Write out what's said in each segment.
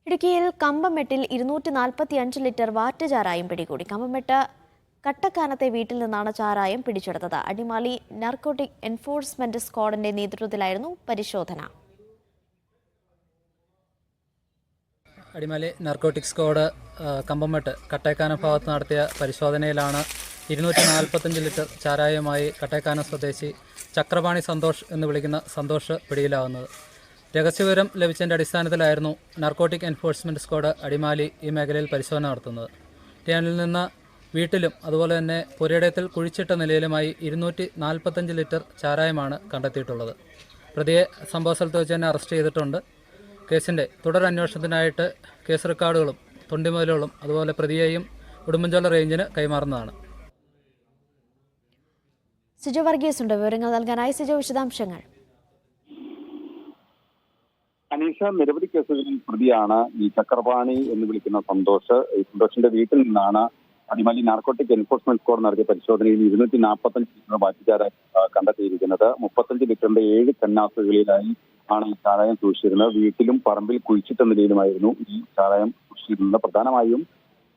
ഇടുക്കിയിൽ കമ്പമെട്ടിൽ 245 ലിറ്റർ വാറ്റ് ചാരായം പിടികൂടി. കമ്പമെട്ട് കട്ടക്കാനത്തെ വീട്ടിൽ നിന്നാണ് ചാരായം പിടിച്ചെടുത്തത്. അടിമാലി നാർക്കോട്ടിക് എൻഫോഴ്സ്മെന്റ് സ്ക്വാഡിന്റെ നേതൃത്വത്തിലായിരുന്നു പരിശോധന. അടിമാലി നാർക്കോട്ടിക് സ്ക്വാഡ് കമ്പമെട്ട് കട്ടേക്കാനം ഭാഗത്ത് നടത്തിയ പരിശോധനയിലാണ് 245 ലിറ്റർ ചാരായമായി കട്ടേക്കാനം സ്വദേശി ചക്രപാണി സന്തോഷ് എന്ന് വിളിക്കുന്ന സന്തോഷ് പിടിയിലാവുന്നത്. രഹസ്യവിവരം ലഭിച്ചതിൻ്റെ അടിസ്ഥാനത്തിലായിരുന്നു നാർക്കോട്ടിക് എൻഫോഴ്സ്മെൻറ്റ് സ്ക്വാഡ് അടിമാലി ഈ മേഖലയിൽ പരിശോധന നടത്തുന്നത്. ടേണിൽ നിന്ന് വീട്ടിലും അതുപോലെ തന്നെ പുരയിടത്തിൽ കുഴിച്ചിട്ട നിലയിലുമായി 245 ലിറ്റർ ചാരായമാണ് കണ്ടെത്തിയിട്ടുള്ളത്. പ്രതിയെ സംഭവ സ്ഥലത്ത് വെച്ച് തന്നെ അറസ്റ്റ് ചെയ്തിട്ടുണ്ട്. കേസിൻ്റെ തുടരന്വേഷണത്തിനായിട്ട് കേസ് റെക്കോർഡുകളും തൊണ്ടിമുതലുകളും അതുപോലെ പ്രതിയെയും ഉടുമ്പൻചോല റേഞ്ചിന് കൈമാറുന്നതാണ്. സിജോ വർഗീസ് ഉണ്ട് വിവരങ്ങൾ നൽകാനായി. സിജോ, വിശദാംശങ്ങൾ. അനീഷ, നിരവധി കേസുകളിൽ പ്രതിയാണ് ഈ ചക്രപാണി എന്ന് വിളിക്കുന്ന സന്തോഷ്. ഈ സന്തോഷിന്റെ വീട്ടിൽ നിന്നാണ് അടിമാലി നാർക്കോട്ടിക് എൻഫോഴ്സ്മെന്റ് സ്ക്വാഡ് നടത്തിയ പരിശോധനയിൽ 245 ലിറ്റർ വാറ്റുചാരായം കണ്ടെത്തിയിരിക്കുന്നത്. 35 ലിറ്ററിന്റെ 7 കന്നാസുകളിലായി ആണ് ഈ ചാരായം സൂക്ഷിച്ചിരുന്നത്. വീട്ടിലും പറമ്പിൽ കുഴിച്ചിട്ട നിലയിലുമായിരുന്നു ഈ ചാരായം സൂക്ഷിച്ചിരുന്നത്. പ്രധാനമായും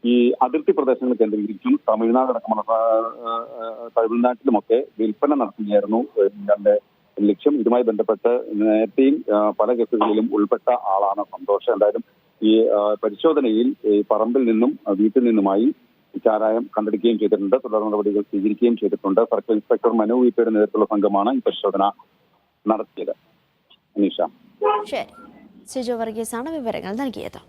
ഈ അതിർത്തി പ്രദേശങ്ങൾ കേന്ദ്രീകരിച്ചും തമിഴ്നാട്ടിലുമൊക്കെ വിൽപ്പന നടത്തുകയായിരുന്നു ഇയാളുടെ ലക്ഷ്യം. ഇതുമായി ബന്ധപ്പെട്ട് നേരത്തെയും പല കേസുകളിലും ഉൾപ്പെട്ട ആളാണ് സന്തോഷ്. എന്തായാലും ഈ പരിശോധനയിൽ പറമ്പിൽ നിന്നും വീട്ടിൽ നിന്നുമായി ചാരായം കണ്ടെടുക്കുകയും ചെയ്തിട്ടുണ്ട്. തുടർ നടപടികൾ സ്വീകരിക്കുകയും ചെയ്തിട്ടുണ്ട്. സർക്കിൾ ഇൻസ്പെക്ടർ മനു വിപയുടെ നേതൃത്വത്തിലുള്ള സംഘമാണ് ഈ പരിശോധന നടത്തിയത്. അനീഷ. ശരി, സിജോ വർഗീസാണ് വിവരങ്ങൾ നൽകിയത്.